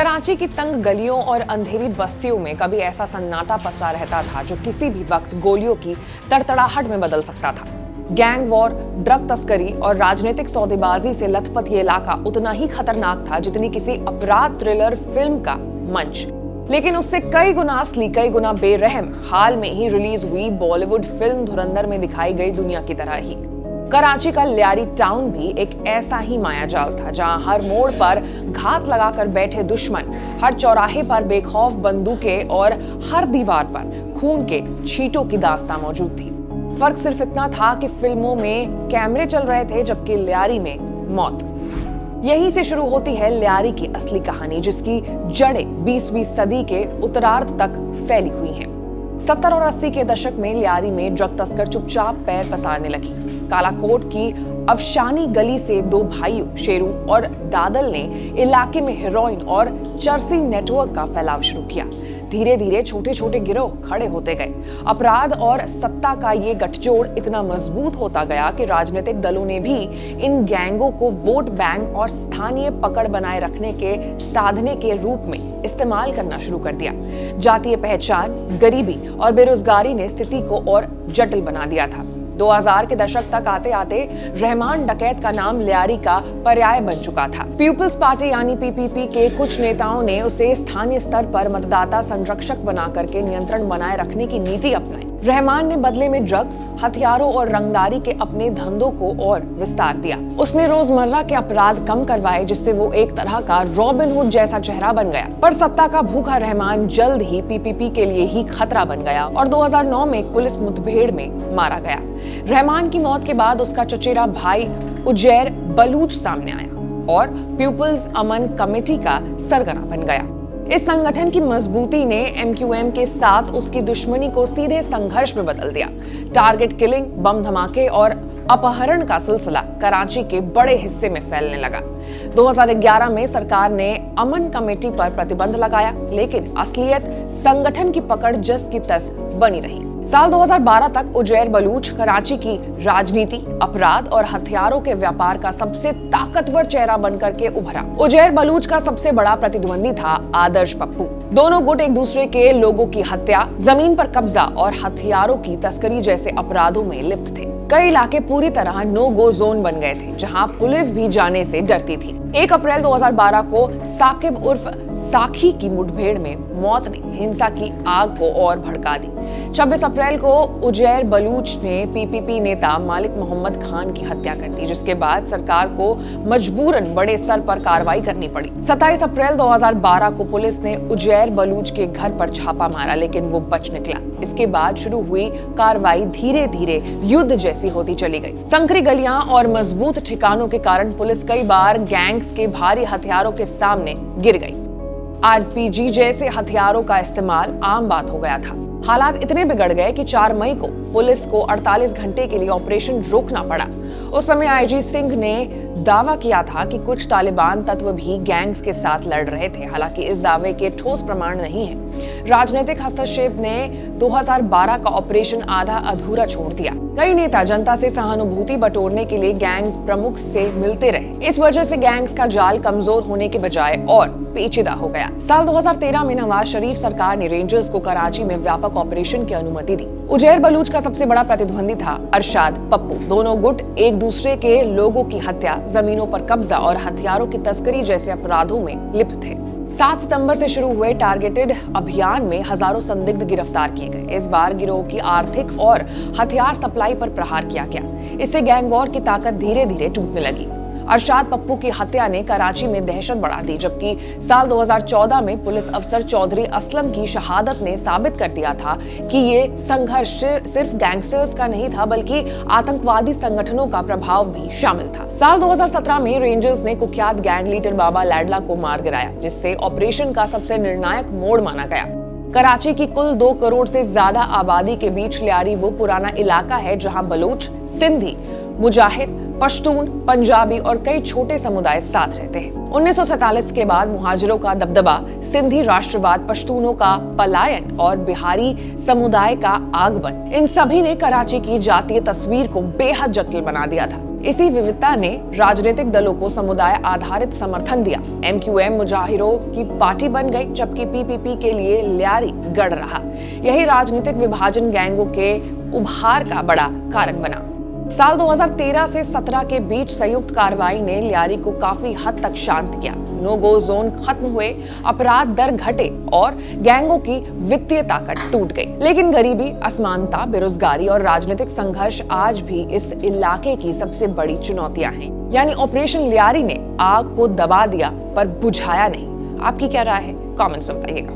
कराची की तंग गलियों और अंधेरी बस्तियों में कभी ऐसा सन्नाटा पसरा रहता था जो किसी भी वक्त गोलियों की तड़तड़ाहट में बदल सकता था। गैंग वॉर, ड्रग तस्करी और राजनीतिक सौदेबाजी से लथपथ ये इलाका उतना ही खतरनाक था जितनी किसी अपराध थ्रिलर फिल्म का मंच। लेकिन उससे कई गुना असली, कई गुना बेरहम हाल में ही रिलीज हुई बॉलीवुड फिल्म धुरंधर में दिखाई गई दुनिया की तरह ही कराची का लियारी टाउन भी एक ऐसा ही मायाजाल था, जहां हर मोड़ पर घात लगाकर बैठे दुश्मन, हर चौराहे पर बेखौफ बंदूकें और हर दीवार पर खून के छींटों की दास्तां मौजूद थी। फर्क सिर्फ इतना था कि फिल्मों में कैमरे चल रहे थे जबकि लियारी में मौत। यहीं से शुरू होती है लियारी की असली कहानी, जिसकी जड़ें 20वीं सदी के उत्तरार्ध तक फैली हुई हैं। 70 और 80 के दशक में लियारी में ड्रग तस्कर चुपचाप पैर पसारने लगी। कालाकोट की अफशानी गली से दो भाइयों शेरू और दादल ने इलाके में हेरोइन और चरसी नेटवर्क का फैलाव शुरू किया। धीरे धीरे छोटे छोटे गिरोह खड़े होते गए। अपराध और सत्ता का ये गठजोड़ इतना मजबूत होता गया कि राजनीतिक दलों ने भी इन गैंगों को वोट बैंक और स्थानीय पकड़ बनाए रखने के साधने के रूप में इस्तेमाल करना शुरू कर दिया। जातीय पहचान, गरीबी और बेरोजगारी ने स्थिति को और जटिल बना दिया था। 2000 के दशक तक आते आते रहमान डकैत का नाम लियारी का पर्याय बन चुका था। पीपुल्स पार्टी यानी पीपीपी के कुछ नेताओं ने उसे स्थानीय स्तर पर मतदाता संरक्षक बना करके नियंत्रण बनाए रखने की नीति अपनाई। रहमान ने बदले में ड्रग्स, हथियारों और रंगदारी के अपने धंधों को और विस्तार दिया। उसने रोजमर्रा के अपराध कम करवाए, जिससे वो एक तरह का रॉबिन हुड जैसा चेहरा बन गया। पर सत्ता का भूखा रहमान जल्द ही पीपीपी के लिए ही खतरा बन गया और 2009 में एक पुलिस मुठभेड़ में मारा गया। रहमान की मौत के बाद उसका चचेरा भाई उजैर बलूच सामने आया और पीपुल्स अमन कमेटी का सरगना बन गया। इस संगठन की मजबूती ने एमक्यूएम के साथ उसकी दुश्मनी को सीधे संघर्ष में बदल दिया। टारगेट किलिंग, बम धमाके और अपहरण का सिलसिला कराची के बड़े हिस्से में फैलने लगा। 2011 में सरकार ने अमन कमेटी पर प्रतिबंध लगाया, लेकिन असलियत संगठन की पकड़ जस की तस बनी रही। साल 2012 तक उजैर बलूच कराची की राजनीति, अपराध और हथियारों के व्यापार का सबसे ताकतवर चेहरा बनकर के उभरा। उजैर बलूच का सबसे बड़ा प्रतिद्वंदी था आदर्श पप्पू। दोनों गुट एक दूसरे के लोगों की हत्या, जमीन पर कब्जा और हथियारों की तस्करी जैसे अपराधों में लिप्त थे। कई इलाके पूरी तरह नो गो जोन बन गए थे, जहां पुलिस भी जाने से डरती थी। 1 अप्रैल 2012 को साकिब उर्फ साखी की मुठभेड़ में मौत ने हिंसा की आग को और भड़का दी। 26 अप्रैल को उजैर बलूच ने पीपीपी नेता मालिक मोहम्मद खान की हत्या कर दी, जिसके बाद सरकार को मजबूरन बड़े स्तर पर कार्रवाई करनी पड़ी। 27 अप्रैल 2012 को पुलिस ने उजैर बलूच के घर पर छापा मारा, लेकिन वो बच निकला। इसके बाद शुरू हुई कार्रवाई धीरे धीरे युद्ध जैसी होती चली गई। संकरी गलियां और मजबूत ठिकानों के कारण पुलिस कई बार गैंग्स के भारी हथियारों के सामने गिर गई। आरपीजी जैसे हथियारों का इस्तेमाल आम बात हो गया था। हालात इतने बिगड़ गए कि 4 मई को पुलिस को 48 घंटे के लिए ऑपरेशन रोकना पड़ा। उस समय आईजी सिंह ने दावा किया था कि कुछ तालिबान तत्व भी गैंग्स के साथ लड़ रहे थे। हालांकि इस दावे के ठोस प्रमाण नहीं है। राजनीतिक हस्तक्षेप ने 2012 का ऑपरेशन आधा अधूरा छोड़ दिया। कई नेता जनता से सहानुभूति बटोरने के लिए गैंग प्रमुख से मिलते रहे। इस वजह से गैंग्स का जाल कमजोर होने के बजाय और पेचीदा हो गया। साल 2013 में नवाज शरीफ सरकार ने रेंजर्स को कराची में व्यापक ऑपरेशन की अनुमति दी। उजैर बलूच का सबसे बड़ा प्रतिद्वंदी था अरशाद पप्पू। दोनों गुट एक दूसरे के लोगों की हत्या, जमीनों पर कब्जा और हथियारों की तस्करी जैसे अपराधों में लिप्त थे। 7 सितंबर से शुरू हुए टारगेटेड अभियान में हजारों संदिग्ध गिरफ्तार किए गए। इस बार गिरोह की आर्थिक और हथियार सप्लाई पर प्रहार किया गया। इससे गैंग वॉर की ताकत धीरे धीरे टूटने लगी। अरशाद पप्पू की हत्या ने कराची में दहशत बढ़ा दी, जबकि साल 2014 में पुलिस अफसर चौधरी असलम की शहादत ने साबित कर दिया था कि ये संघर्ष सिर्फ गैंगस्टर्स का नहीं था, बल्कि आतंकवादी संगठनों का प्रभाव भी शामिल था। साल 2017 में रेंजर्स ने कुख्यात गैंग लीडर बाबा लैडला को मार गिराया, जिससे ऑपरेशन का सबसे निर्णायक मोड़ माना गया। कराची की कुल 2 करोड़ से ज्यादा आबादी के बीच लियारी वो पुराना इलाका है जहां बलूच, सिंधी, मुजाहिर, पश्तून, पंजाबी और कई छोटे समुदाय साथ रहते हैं। 1947 के बाद मुहाजिरों का दबदबा, सिंधी राष्ट्रवाद, पश्तूनों का पलायन और बिहारी समुदाय का आगमन, इन सभी ने कराची की जातीय तस्वीर को बेहद जटिल बना दिया था। इसी विविधता ने राजनीतिक दलों को समुदाय आधारित समर्थन दिया। MQM मुजाहिरों की पार्टी बन गई, जबकि PPP के लिए ल्यारी गढ़ रहा। यही राजनीतिक विभाजन गैंगों के उभार का बड़ा कारण बना। साल 2013 से 17 के बीच संयुक्त कार्रवाई ने ल्यारी को काफी हद तक शांत किया। नो गो जोन खत्म हुए, अपराध दर घटे और गैंगों की वित्तीय ताकत टूट गई। लेकिन गरीबी, असमानता, बेरोजगारी और राजनीतिक संघर्ष आज भी इस इलाके की सबसे बड़ी चुनौतियां हैं। यानी ऑपरेशन ल्यारी ने आग को दबा दिया पर बुझाया नहीं। आपकी क्या राय है? कमेंट्स में बताइएगा।